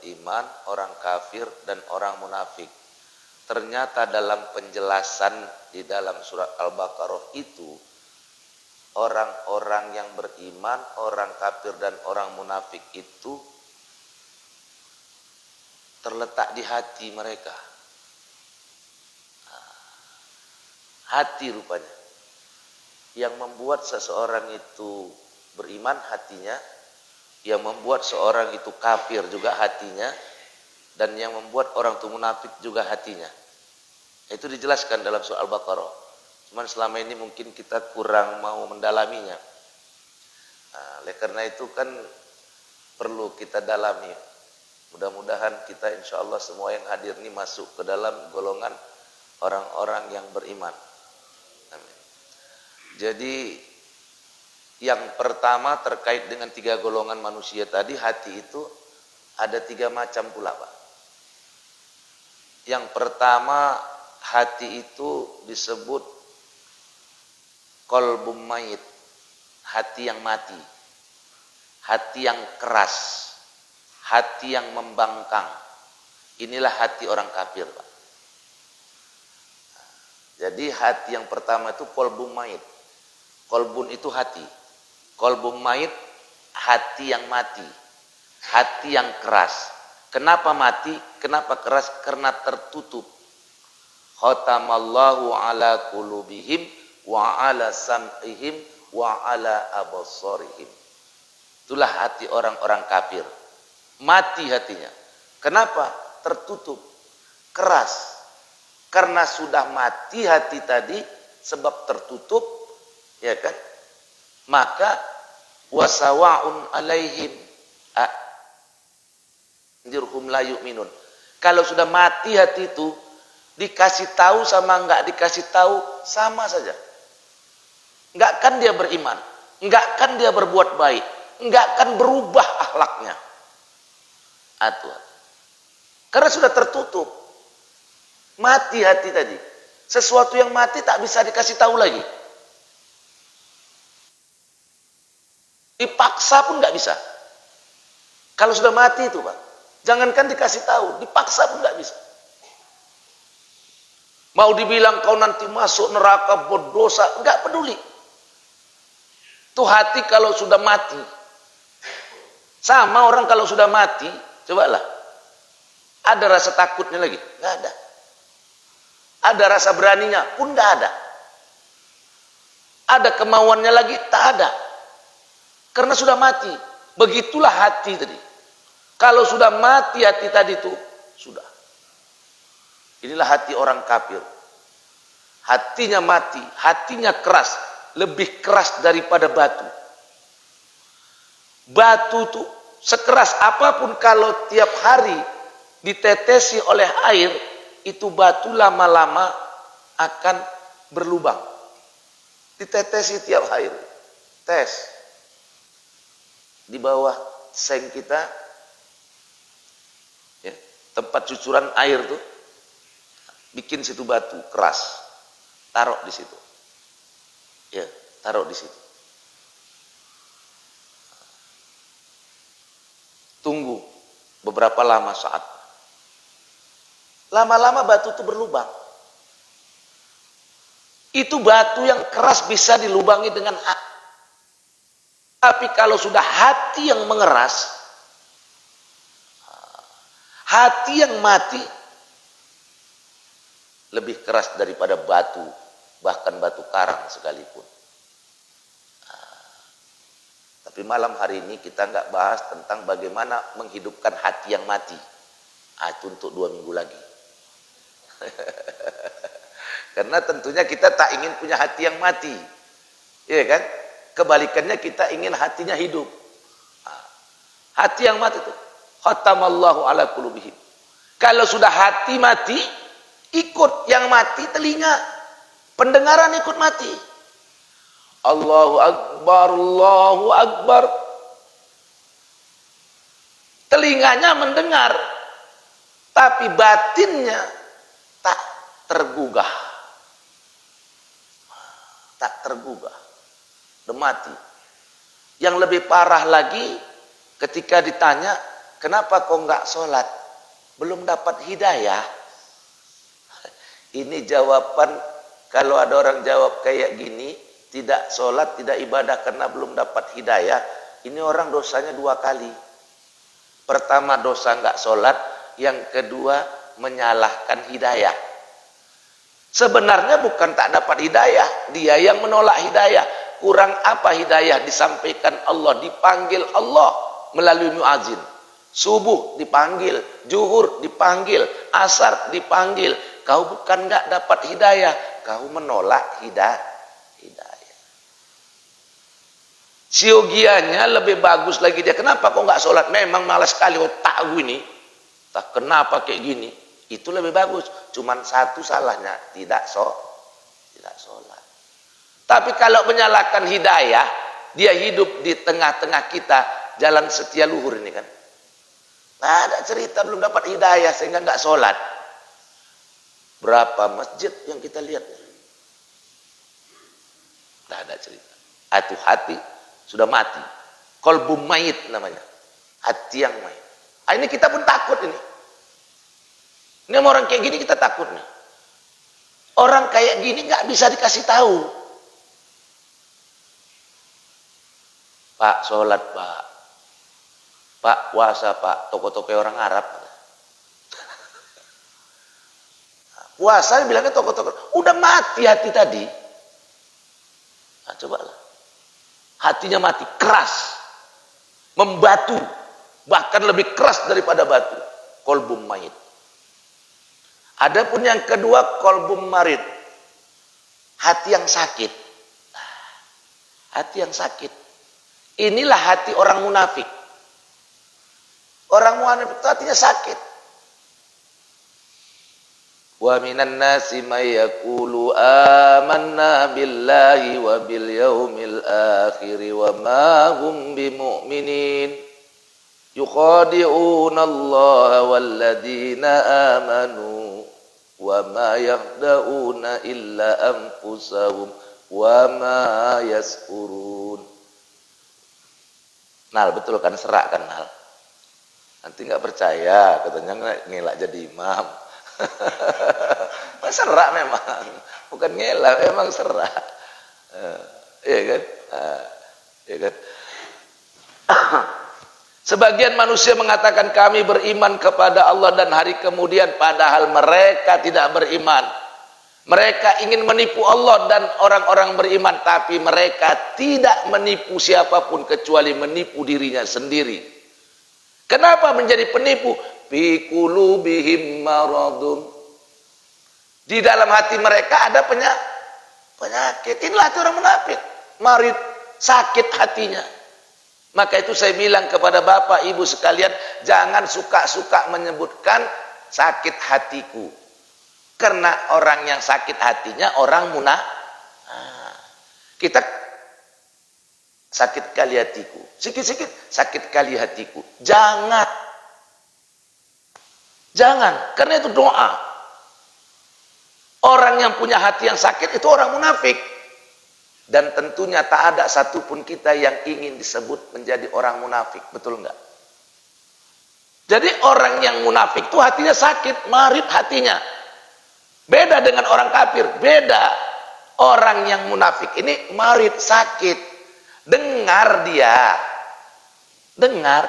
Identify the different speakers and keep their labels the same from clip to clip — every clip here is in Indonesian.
Speaker 1: beriman, orang kafir, dan orang munafik. Ternyata dalam penjelasan di dalam surat Al-Baqarah itu, orang-orang yang beriman, orang kafir, dan orang munafik itu terletak di hati mereka. Hati rupanya yang membuat seseorang itu beriman, hatinya. Yang membuat seorang itu kafir juga hatinya, dan yang membuat orang itu munafik juga hatinya. Itu dijelaskan dalam surah Al-Baqarah. Cuman selama ini mungkin kita kurang mau mendalaminya. Oleh karena itu kan perlu kita dalami. Mudah-mudahan kita insya Allah semua yang hadir ini masuk ke dalam golongan orang-orang yang beriman. Amin. Jadi yang pertama terkait dengan 3 golongan manusia tadi, hati itu ada 3 macam pula, Pak. Yang pertama, hati itu disebut qalbum mayit, hati yang mati, hati yang keras, hati yang membangkang. Inilah hati orang kafir, Pak. Jadi hati yang pertama itu qalbum mayit. Qalbun itu hati. Qalbum mayit, hati yang mati, hati yang keras. Kenapa mati? Kenapa keras? Karena tertutup. Khatamallahu ala qulubihim wa ala sam'ihim wa ala absarihim. Itulah hati orang-orang kafir. Mati hatinya. Kenapa? Tertutup, keras. Karena sudah mati hati tadi, sebab tertutup, ya kan? Maka wasawa'un alaihim dirhum la yu'minun. Kalau sudah mati hati itu, dikasih tahu sama enggak dikasih tahu sama saja. Enggak kan dia beriman, enggak kan dia berbuat baik, enggak kan berubah akhlaknya. Karena sudah tertutup. Mati hati tadi. Sesuatu yang mati tak bisa dikasih tahu lagi. Dipaksa pun nggak bisa. Kalau sudah mati itu, Pak, jangankan dikasih tahu, dipaksa pun nggak bisa. Mau dibilang kau nanti masuk neraka berdosa, nggak peduli. Tuh hati kalau sudah mati. Sama orang kalau sudah mati, cobalah. Ada rasa takutnya lagi? Nggak ada. Ada rasa beraninya pun nggak ada. Ada kemauannya lagi? Tak ada. Karena sudah mati. Begitulah hati tadi. Kalau sudah mati hati tadi itu, sudah. Inilah hati orang kafir. Hatinya mati, hatinya keras. Lebih keras daripada batu. Batu itu sekeras apapun, kalau tiap hari ditetesi oleh air, itu batu lama-lama akan berlubang. Ditetesi tiap hari. Tes. Di bawah seng kita, ya, tempat cucuran air tuh, bikin situ batu keras, taruh di situ, ya, taruh di situ. Tunggu beberapa lama saat, lama-lama batu itu berlubang. Itu batu yang keras bisa dilubangi dengan air. Tapi kalau sudah hati yang mengeras, hati yang mati, lebih keras daripada batu, bahkan batu karang sekalipun. Tapi malam hari ini kita nggak bahas tentang bagaimana menghidupkan hati yang mati. Itu untuk 2 minggu lagi. Karena tentunya kita tak ingin punya hati yang mati, iya kan? Kebalikannya kita ingin hatinya hidup. Hati yang mati itu khatamallahu ala qulubihim. Kalau sudah hati mati, ikut yang mati telinga, pendengaran ikut mati. Allahu akbar, Allahu akbar. Telinganya mendengar, tapi batinnya tak tergugah. Tak tergugah. Udah mati. Yang lebih parah lagi ketika ditanya, kenapa kau nggak sholat? Belum dapat hidayah. Ini jawaban, kalau ada orang jawab kayak gini, tidak sholat, tidak ibadah karena belum dapat hidayah, ini orang dosanya 2 kali. Pertama dosa nggak sholat, yang kedua menyalahkan hidayah. Sebenarnya bukan tak dapat hidayah, dia yang menolak hidayah. Kurang apa hidayah disampaikan Allah, dipanggil Allah melalui muazin. Subuh dipanggil, zuhur dipanggil, asar dipanggil. Kau bukan nggak dapat hidayah, kau menolak hidayah. Siogianya lebih bagus lagi dia. Kenapa kau nggak sholat? Memang malas sekali otak gue ini. Tak kenapa kayak gini? Itu lebih bagus. Cuman satu salahnya, tidak sholat. Tapi kalau menyalahkan hidayah, dia hidup di tengah-tengah kita, jalan setia luhur ini kan. Nah, ada cerita belum dapat hidayah sehingga nggak sholat. Berapa masjid yang kita lihat? Tidak ada cerita. Itu hati sudah mati. Qalbun mayit namanya. Hati yang mayit. Ini kita pun takut ini. Ini orang kayak gini kita takut nih. Orang kayak gini nggak bisa dikasih tahu. Pak, sholat Pak. Pak, puasa Pak. Toko-toko orang Arab. Puasa bilangnya toko-toko. Udah mati hati tadi. Nah, cobalah. Hatinya mati, keras. Membatu. Bahkan lebih keras daripada batu. Qalbun mayit. Adapun yang kedua, qalbun marid. Hati yang sakit. Hati yang sakit. Inilah hati orang munafik. Orang munafik itu hatinya sakit. Wa minan nasi may yaqulu amanna billahi wa bil yaumil akhir wa ma hum bimu'minin yukhadi'una Allah wal ladina amanu wa ma yakhda'una illa anfusahum wa ma yas'urun. Nal, betul kan, serak kan Nal? Nanti nggak percaya katanya ngelak jadi imam. Serak memang, bukan ngelak, memang serak. Iya kan? Iya kan? Sebagian manusia mengatakan kami beriman kepada Allah dan hari kemudian, padahal mereka tidak beriman. Mereka ingin menipu Allah dan orang-orang beriman, tapi mereka tidak menipu siapapun kecuali menipu dirinya sendiri. Kenapa menjadi penipu? Fi qulubihim maradun. Di dalam hati mereka ada penyakit. Inilah orang munafik. Marid, sakit hatinya. Maka itu saya bilang kepada Bapak Ibu sekalian, jangan suka-suka menyebutkan sakit hatiku. Karena orang yang sakit hatinya orang munafik. Kita sakit kali hatiku. Sikit-sikit sakit kali hatiku. Jangan, karena itu doa. Orang yang punya hati yang sakit itu orang munafik. Dan tentunya tak ada satupun kita yang ingin disebut menjadi orang munafik. Betul enggak? Jadi orang yang munafik itu hatinya sakit, marid hatinya. Beda dengan orang kafir, beda. Orang yang munafik ini marid, sakit. Dengar dia. Dengar.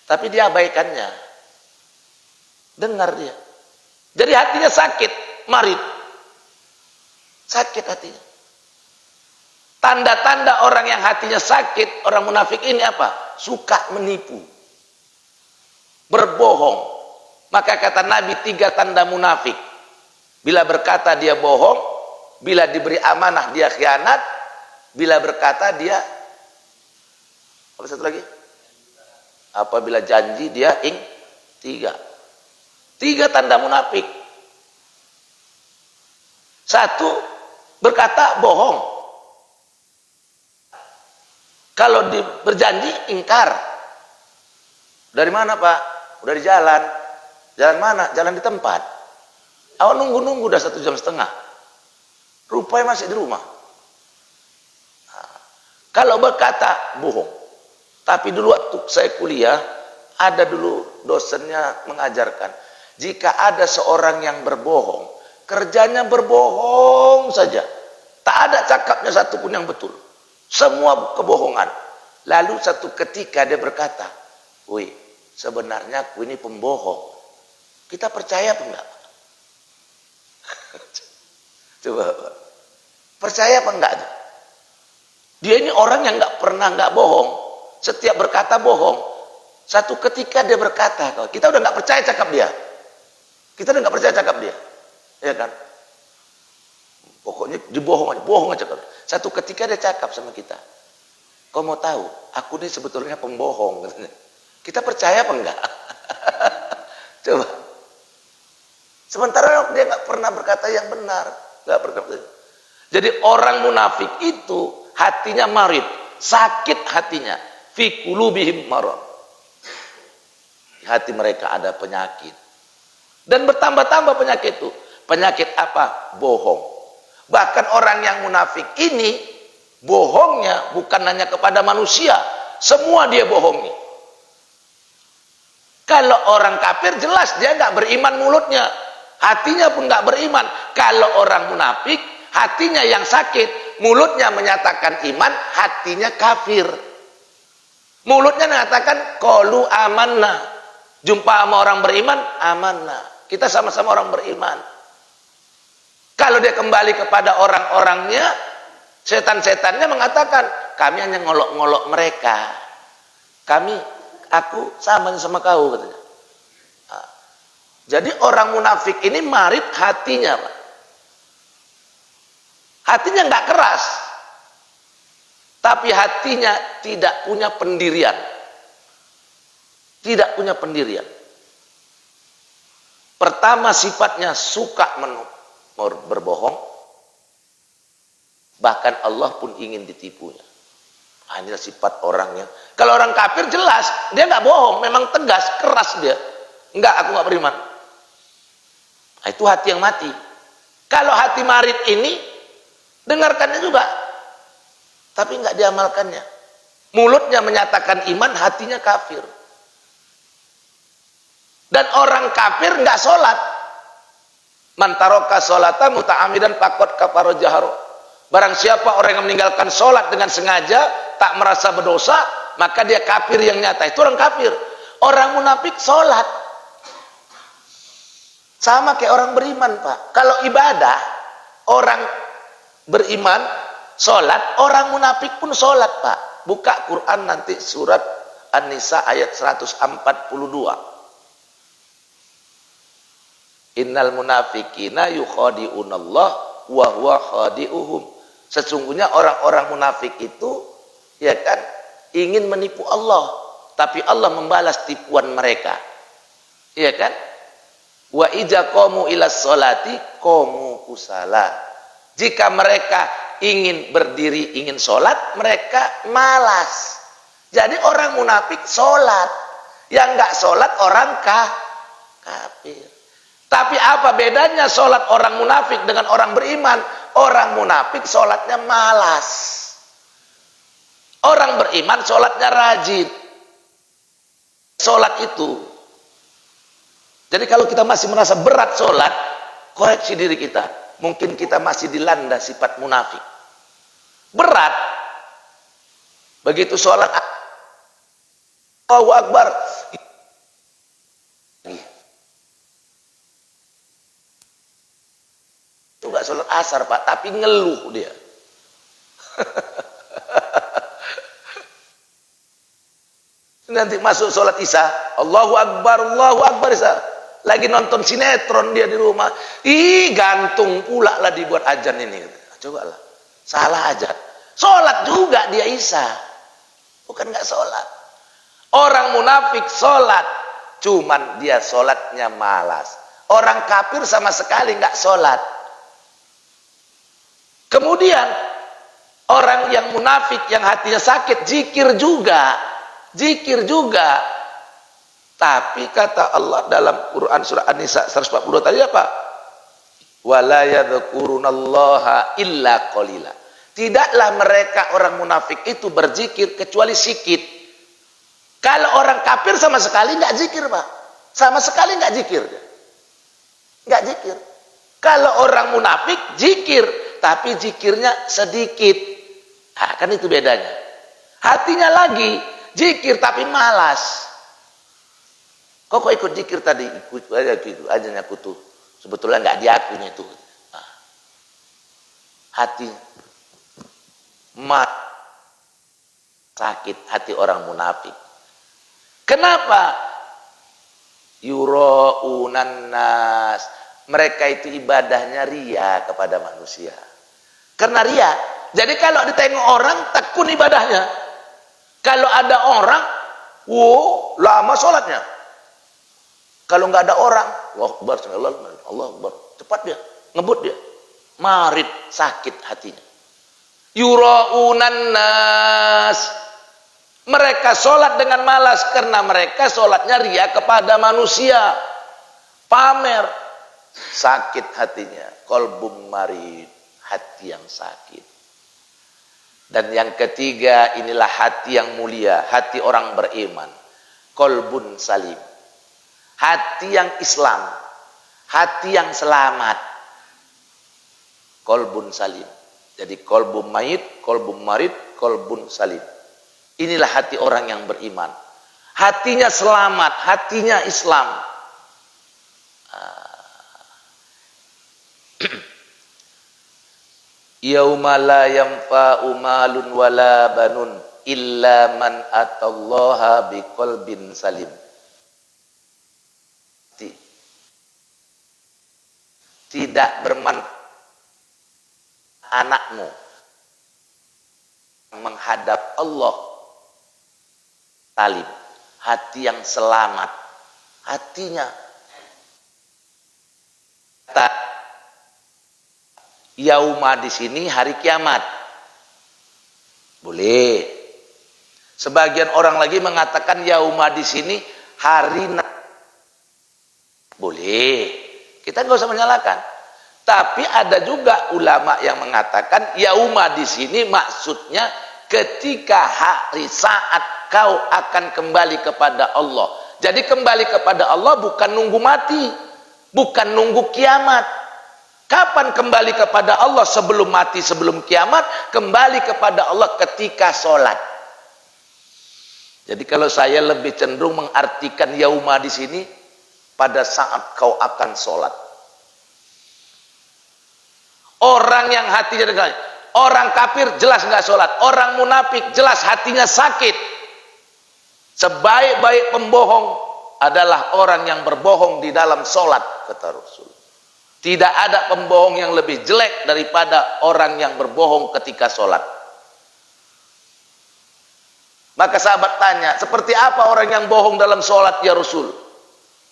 Speaker 1: Tapi dia abaikannya. Dengar dia. Jadi hatinya sakit, marid. Sakit hatinya. Tanda-tanda orang yang hatinya sakit, orang munafik ini apa? Suka menipu. Berbohong. Maka kata Nabi 3 tanda munafik. Bila berkata dia bohong, bila diberi amanah dia khianat, bila berkata dia apa satu lagi? Apabila janji dia 3. 3 tanda munafik. 1, berkata bohong. Kalau berjanji ingkar. Dari mana Pak? Udah di jalan. Jalan mana? Jalan di tempat. Awal nunggu-nunggu udah 1,5 jam. Rupanya masih di rumah. Nah, kalau berkata bohong. Tapi dulu waktu saya kuliah, Ada dulu dosennya mengajarkan, jika ada seorang yang berbohong, kerjanya berbohong saja. Tak ada cakapnya satupun yang betul. Semua kebohongan. Lalu satu ketika dia berkata, wih, sebenarnya aku ini pembohong. Kita percaya apa enggak? Coba, percaya apa enggak? Dia ini orang yang enggak pernah enggak bohong. Setiap berkata bohong. Satu ketika dia berkata, kita udah nggak percaya cakap dia. Kita udah nggak percaya cakap dia. Ya kan? Pokoknya dibohong aja, bohong aja. Satu ketika dia cakap sama kita. Kau mau tahu, aku ini sebetulnya pembohong. Kita percaya apa enggak? Coba. Sementara dia nggak pernah berkata yang benar. Nggak berkata. Jadi orang munafik itu hatinya marid. Sakit hatinya. Fi qulubihim marad. Hati mereka ada penyakit. Dan bertambah-tambah penyakit itu. Penyakit apa? Bohong. Bahkan orang yang munafik ini, bohongnya bukan hanya kepada manusia. Semua dia bohongi. Kalau orang kafir jelas dia nggak beriman mulutnya. Hatinya pun nggak beriman. Kalau orang munafik, hatinya yang sakit. Mulutnya menyatakan iman, hatinya kafir. Mulutnya mengatakan, qalu amanna. Jumpa sama orang beriman, amanah. Kita sama-sama orang beriman. Kalau dia kembali kepada orang-orangnya, setan-setannya mengatakan, kami hanya ngolok-ngolok mereka. Aku sama kau, katanya. Nah, jadi orang munafik ini marid hatinya, Pak. Hatinya nggak keras, tapi hatinya tidak punya pendirian. Tidak punya pendirian. Pertama sifatnya suka berbohong. Bahkan Allah pun ingin ditipunya. Inilah sifat orangnya. Kalau orang kafir jelas, dia nggak bohong, memang tegas, keras dia. Enggak, aku nggak beriman. Nah, itu hati yang mati. Kalau hati marid ini, dengarkannya juga, tapi nggak diamalkannya. Mulutnya menyatakan iman, hatinya kafir. Dan orang kafir nggak sholat. Man taraka sholatan muta'amidan faqad kafara jahro. Barang siapa orang yang meninggalkan sholat dengan sengaja, tak merasa berdosa, maka dia kafir yang nyata. Itu orang kafir. Orang munafik sholat. Sama kayak orang beriman, Pak. Kalau ibadah, orang beriman, sholat, orang munafik pun sholat, Pak. Buka Quran nanti surat An-Nisa ayat 142. Innal munafikina yukhadi'unallah wa huwa khadi'uhum. Sesungguhnya orang-orang munafik itu ya kan ingin menipu Allah, tapi Allah membalas tipuan mereka. Ya kan? Wa idza qamu ila sholati qamu kusala. Jika mereka ingin berdiri, ingin sholat, mereka malas. Jadi orang munafik sholat, yang enggak sholat orang kafir. Tapi apa bedanya sholat orang munafik dengan orang beriman? Orang munafik sholatnya malas. Orang beriman sholatnya rajin. Sholat itu. Jadi kalau kita masih merasa berat sholat, koreksi diri kita. Mungkin kita masih dilanda sifat munafik. Berat. Begitu sholat, Allahu Akbar. Itu gak sholat asar, Pak, tapi ngeluh dia. Nanti masuk sholat isya, Allahu Akbar isya. Lagi nonton sinetron dia di rumah. Ih, gantung pula lah dibuat ajan ini. Coba lah, salah ajan. Sholat juga dia isya. Bukan gak sholat. Orang munafik sholat, cuman dia sholatnya malas. Orang kafir sama sekali gak sholat. Kemudian orang yang munafik yang hatinya sakit zikir juga. Tapi kata Allah dalam Quran surah An-Nisa 140 tadi apa? Wala yadhkurunallaha illa qalila. Tidaklah mereka orang munafik itu berzikir kecuali sikit. Kalau orang kafir sama sekali nggak zikir, Pak. Sama sekali nggak zikir. Nggak zikir. Kalau orang munafik zikir, tapi zikirnya sedikit. Nah, kan itu bedanya. Hatinya lagi zikir tapi malas. Kok ikut zikir tadi? Ikut aja gitu, aja aku tuh. Sebetulnya nggak diakuin itu. Nah, hati sakit hati orang munafik. Kenapa? Yura'unan nas. Mereka itu ibadahnya ria kepada manusia. Karena ria. Jadi kalau ditengok orang, tekun ibadahnya. Kalau ada orang, wow, lama sholatnya. Kalau nggak ada orang, Allahu Akbar, Allah Akbar, cepat dia, ngebut dia. Marid, sakit hatinya. Yura'unan nas. Mereka sholat dengan malas karena mereka sholatnya ria kepada manusia. Pamer. Sakit hatinya. Qalbun marid. Hati yang sakit. Dan yang ketiga, inilah hati yang mulia. Hati orang beriman. Qalbun salim. Hati yang Islam. Hati yang selamat. Qalbun salim. Jadi qalbun mayit, qalbun marid, qalbun salim. Inilah hati orang yang beriman. Hatinya selamat, hatinya Islam. Yauma la yanfa'u malun wala banun illa man atallaha biqalbin salim. Tidak bermanfaat anakmu menghadap Allah salim, hati yang selamat, hatinya yauma di sini hari kiamat. Boleh. Sebagian orang lagi mengatakan yauma di sini hari boleh. Kita nggak usah menyalahkan. Tapi ada juga ulama yang mengatakan yauma di sini maksudnya ketika hari saat kau akan kembali kepada Allah. Jadi kembali kepada Allah bukan nunggu mati, bukan nunggu kiamat. Kapan kembali kepada Allah? Sebelum mati, sebelum kiamat. Kembali kepada Allah ketika sholat. Jadi kalau saya lebih cenderung mengartikan yauma di sini pada saat kau akan sholat. Orang yang hatinya dengan orang kafir jelas nggak sholat, orang munafik jelas hatinya sakit. Sebaik-baik pembohong adalah orang yang berbohong di dalam sholat, kata Rasul. Tidak ada pembohong yang lebih jelek daripada orang yang berbohong ketika sholat. Maka sahabat tanya, seperti apa orang yang bohong dalam sholat ya Rasul?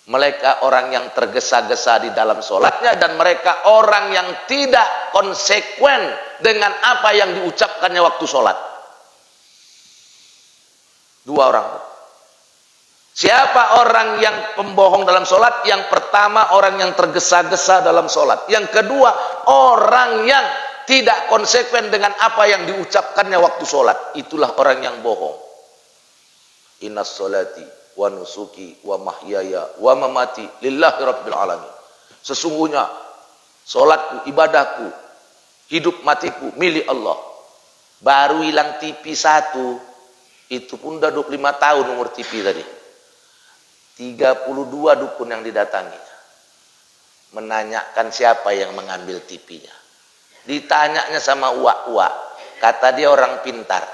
Speaker 1: Mereka orang yang tergesa-gesa di dalam sholatnya, dan mereka orang yang tidak konsekuen dengan apa yang diucapkannya waktu sholat. Dua orang. Siapa orang yang pembohong dalam sholat? Yang pertama orang yang tergesa-gesa dalam sholat. Yang kedua orang yang tidak konsekuen dengan apa yang diucapkannya waktu sholat. Itulah orang yang bohong. Innas sholati wa nusuki wa mahyaya wa mamati lillahi rabbil alamin. Sesungguhnya salatku, ibadahku, hidup matiku milik Allah. Baru hilang TV satu, itu pun udah 25 tahun umur TV tadi. 32 dukun yang didatangi, menanyakan siapa yang mengambil TV-nya. Ditanyanya sama uak-uak, kata dia orang pintar.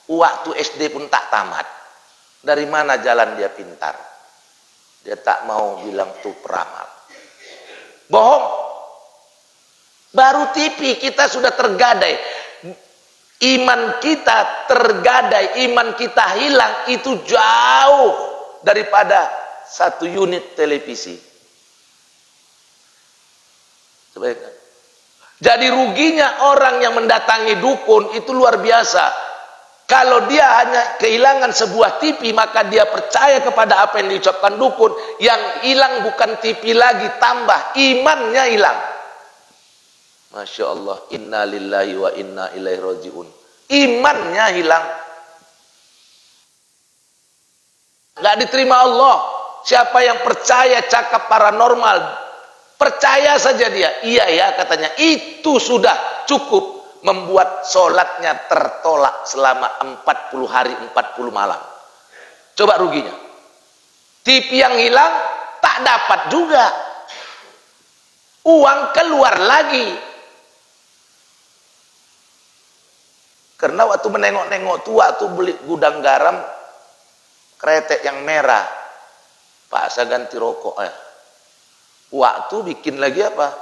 Speaker 1: Uak tuh SD pun tak tamat. Dari mana jalan dia pintar? Dia tak mau bilang tuh peramal. Bohong. Baru TV kita sudah tergadai. Iman kita tergadai, iman kita hilang, itu jauh daripada satu unit televisi. Sebaiknya. Jadi ruginya orang yang mendatangi dukun itu luar biasa. Kalau dia hanya kehilangan sebuah TV, maka dia percaya kepada apa yang diucapkan dukun. Yang hilang bukan TV lagi, tambah imannya hilang. Masya Allah, inna lillahi wa inna ilaihi raji'un. Imannya hilang. nggak diterima Allah. Siapa yang percaya cakap paranormal, percaya saja dia, iya ya katanya, itu sudah cukup membuat sholatnya tertolak selama 40 hari 40 malam. Coba ruginya. TV yang hilang tak dapat juga, uang keluar lagi. Karena waktu menengok-nengok tua tuh beli gudang garam kretek yang merah, Pak saya ganti rokok ya. Waktu bikin lagi apa?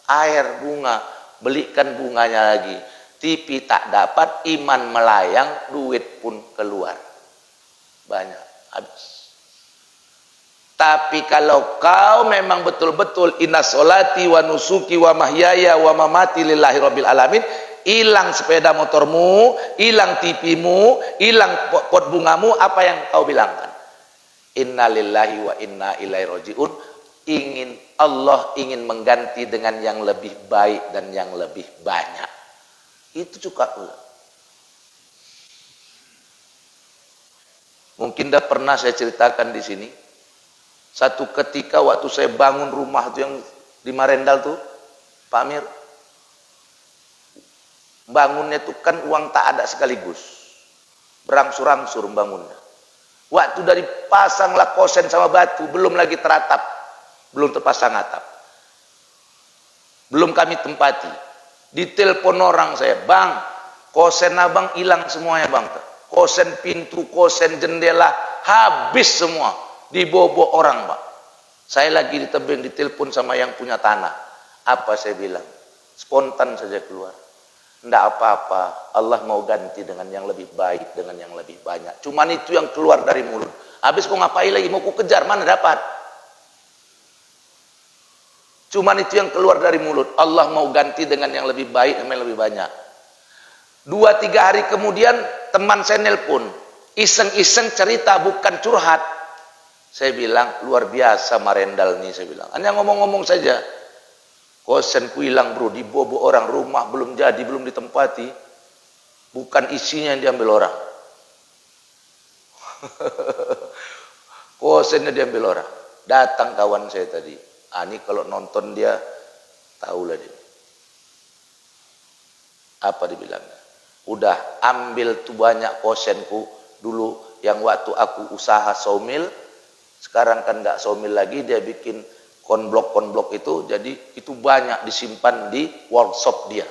Speaker 1: Air bunga, belikan bunganya lagi. TV tak dapat, iman melayang, duit pun keluar. Banyak, habis. Tapi kalau kau memang betul-betul inna sholati wa nusuki wa mahyaya wa mamati lillahi rabbil alamin, hilang sepeda motormu, hilang TV-mu, hilang pot bungamu, apa yang kau bilangkan? Inna lillahi wa inna ilaihi rajiun. Allah ingin mengganti dengan yang lebih baik dan yang lebih banyak. Itu cukup pula. Mungkin dah pernah saya ceritakan di sini. Satu ketika waktu saya bangun rumah tuh yang di Marendal tuh, Pak Amir, bangunnya tuh kan uang tak ada sekaligus, berangsur-angsur bangunnya. Waktu dari pasanglah kosen sama batu, belum lagi teratap, belum terpasang atap, belum kami tempati. Ditelepon orang saya, bang, kosen abang hilang semuanya bang, kosen pintu, kosen jendela, habis semua, dibobok orang bang. Saya lagi di tebing, ditelepon sama yang punya tanah. Apa saya bilang? Spontan saja keluar. Tidak apa-apa, Allah mau ganti dengan yang lebih baik, dengan yang lebih banyak. Cuman itu yang keluar dari mulut. Habis mau ngapain lagi? Mau ku kejar, mana dapat? Cuman itu yang keluar dari mulut. Allah mau ganti dengan yang lebih baik, dengan yang lebih banyak. 2-3 hari kemudian teman saya nelpon, iseng-iseng cerita, bukan curhat. Saya bilang, luar biasa Marendal nih, saya bilang. Hanya ngomong-ngomong saja. Kosenku hilang bro, dibobok orang, rumah belum jadi, belum ditempati. Bukan isinya yang diambil orang. Kosennya diambil orang. Datang kawan saya tadi. Ini kalau nonton dia, tahulah dia. Apa dibilangnya? Udah ambil tuh banyak kosenku dulu yang waktu aku usaha sawmill. Sekarang kan nggak sawmill lagi, dia bikin konblok itu, jadi itu banyak disimpan di workshop dia.